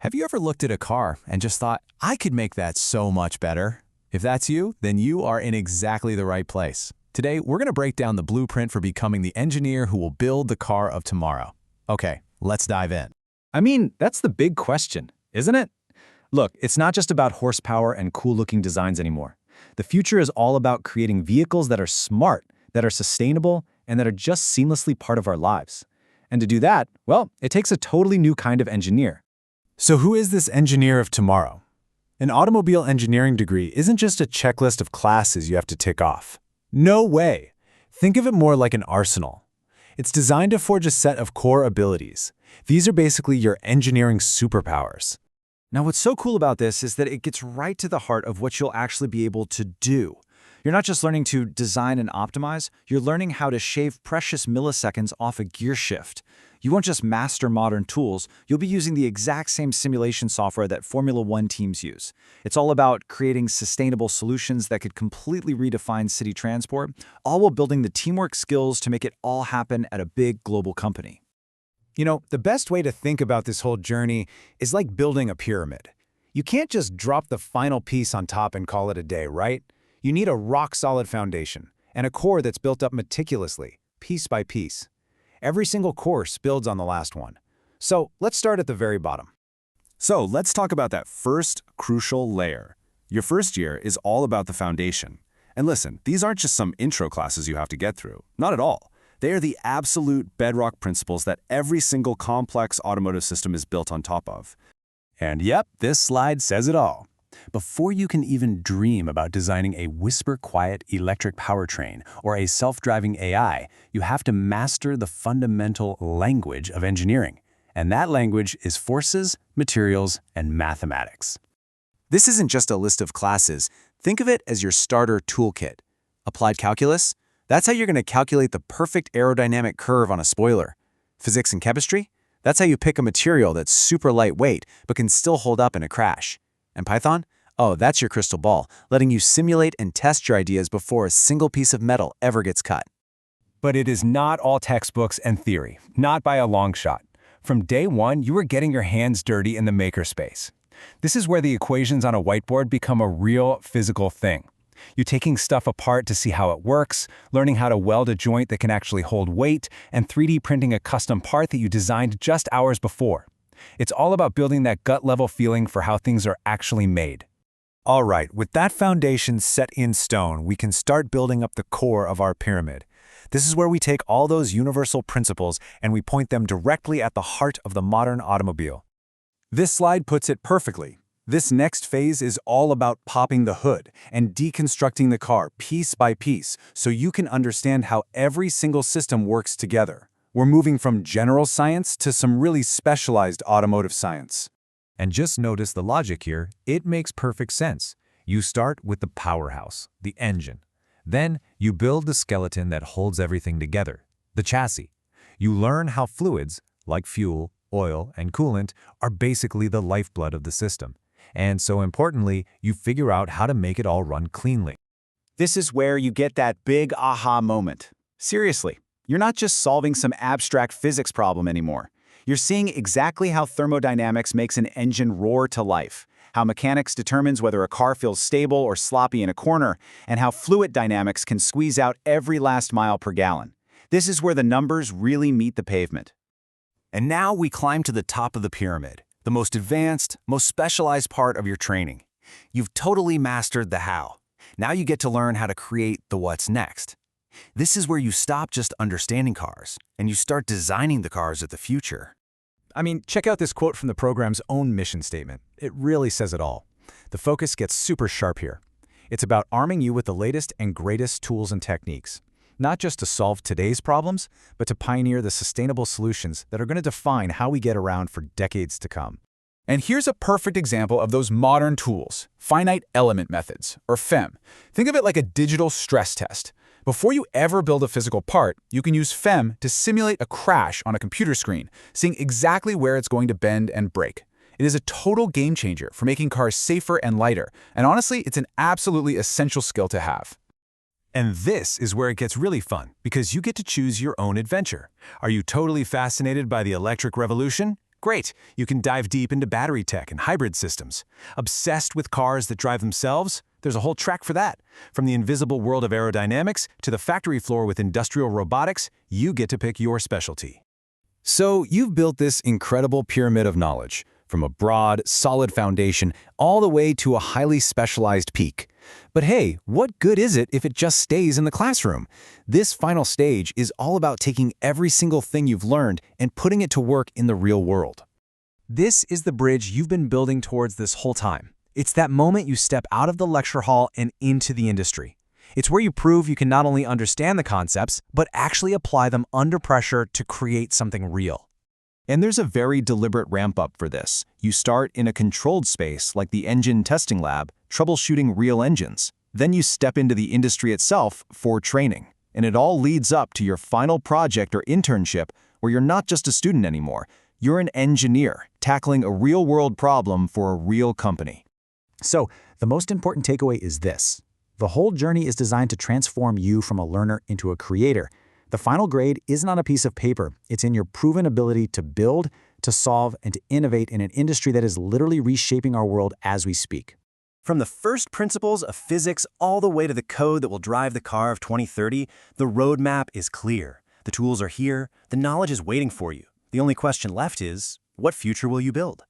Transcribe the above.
Have you ever looked at a car and just thought, I could make that so much better? If that's you, then you are in exactly the right place. Today, we're going to break down the blueprint for becoming the engineer who will build the car of tomorrow. Okay, let's dive in. I mean, that's the big question, isn't it? Look, it's not just about horsepower and cool-looking designs anymore. The future is all about creating vehicles that are smart, that are sustainable, and that are just seamlessly part of our lives. And to do that, well, it takes a totally new kind of engineer. So who is this engineer of tomorrow? An automobile engineering degree isn't just a checklist of classes you have to tick off. No way! Think of it more like an arsenal. It's designed to forge a set of core abilities. These are basically your engineering superpowers. Now, what's so cool about this is that it gets right to the heart of what you'll actually be able to do. You're not just learning to design and optimize, you're learning how to shave precious milliseconds off a gear shift. You won't just master modern tools, you'll be using the exact same simulation software that Formula One teams use. It's all about creating sustainable solutions that could completely redefine city transport, all while building the teamwork skills to make it all happen at a big global company. You know, the best way to think about this whole journey is like building a pyramid. You can't just drop the final piece on top and call it a day, right? You need a rock-solid foundation and a core that's built up meticulously, piece by piece. Every single course builds on the last one. So let's start at the very bottom. So let's talk about that first crucial layer. Your first year is all about the foundation. And listen, these aren't just some intro classes you have to get through. Not at all. They are the absolute bedrock principles that every single complex automotive system is built on top of. And yep, this slide says it all. Before you can even dream about designing a whisper-quiet electric powertrain or a self-driving AI, you have to master the fundamental language of engineering. And that language is forces, materials, and mathematics. This isn't just a list of classes. Think of it as your starter toolkit. Applied calculus? That's how you're going to calculate the perfect aerodynamic curve on a spoiler. Physics and chemistry? That's how you pick a material that's super lightweight but can still hold up in a crash. And Python? Oh, that's your crystal ball, letting you simulate and test your ideas before a single piece of metal ever gets cut. But it is not all textbooks and theory, not by a long shot. From day one, you are getting your hands dirty in the makerspace. This is where the equations on a whiteboard become a real physical thing. You're taking stuff apart to see how it works, learning how to weld a joint that can actually hold weight, and 3D printing a custom part that you designed just hours before. It's all about building that gut-level feeling for how things are actually made. All right, with that foundation set in stone, we can start building up the core of our pyramid. This is where we take all those universal principles and we point them directly at the heart of the modern automobile. This slide puts it perfectly. This next phase is all about popping the hood and deconstructing the car piece by piece so you can understand how every single system works together. We're moving from general science to some really specialized automotive science. And just notice the logic here, it makes perfect sense. You start with the powerhouse, the engine. Then you build the skeleton that holds everything together, the chassis. You learn how fluids, like fuel, oil, and coolant, are basically the lifeblood of the system. And so importantly, you figure out how to make it all run cleanly. This is where you get that big aha moment. Seriously, you're not just solving some abstract physics problem anymore. You're seeing exactly how thermodynamics makes an engine roar to life, how mechanics determines whether a car feels stable or sloppy in a corner, and how fluid dynamics can squeeze out every last mile per gallon. This is where the numbers really meet the pavement. And now we climb to the top of the pyramid, the most advanced, most specialized part of your training. You've totally mastered the how. Now you get to learn how to create the what's next. This is where you stop just understanding cars, and you start designing the cars of the future. I mean, check out this quote from the program's own mission statement. It really says it all. The focus gets super sharp here. It's about arming you with the latest and greatest tools and techniques, not just to solve today's problems, but to pioneer the sustainable solutions that are going to define how we get around for decades to come. And here's a perfect example of those modern tools, finite element methods, or FEM. Think of it like a digital stress test. Before you ever build a physical part, you can use FEM to simulate a crash on a computer screen, seeing exactly where it's going to bend and break. It is a total game changer for making cars safer and lighter, and honestly, it's an absolutely essential skill to have. And this is where it gets really fun, because you get to choose your own adventure. Are you totally fascinated by the electric revolution? Great, you can dive deep into battery tech and hybrid systems. Obsessed with cars that drive themselves? There's a whole track for that. From the invisible world of aerodynamics to the factory floor with industrial robotics, you get to pick your specialty. So you've built this incredible pyramid of knowledge, from a broad, solid foundation all the way to a highly specialized peak. But hey, what good is it if it just stays in the classroom? This final stage is all about taking every single thing you've learned and putting it to work in the real world. This is the bridge you've been building towards this whole time. It's that moment you step out of the lecture hall and into the industry. It's where you prove you can not only understand the concepts, but actually apply them under pressure to create something real. And there's a very deliberate ramp-up for this. You start in a controlled space like the engine testing lab, troubleshooting real engines. Then you step into the industry itself for training. And it all leads up to your final project or internship where you're not just a student anymore. You're an engineer tackling a real-world problem for a real company. So, the most important takeaway is this. The whole journey is designed to transform you from a learner into a creator. The final grade isn't on a piece of paper. It's in your proven ability to build, to solve, and to innovate in an industry that is literally reshaping our world as we speak. From the first principles of physics all the way to the code that will drive the car of 2030, the roadmap is clear. The tools are here, the knowledge is waiting for you. The only question left is, what future will you build?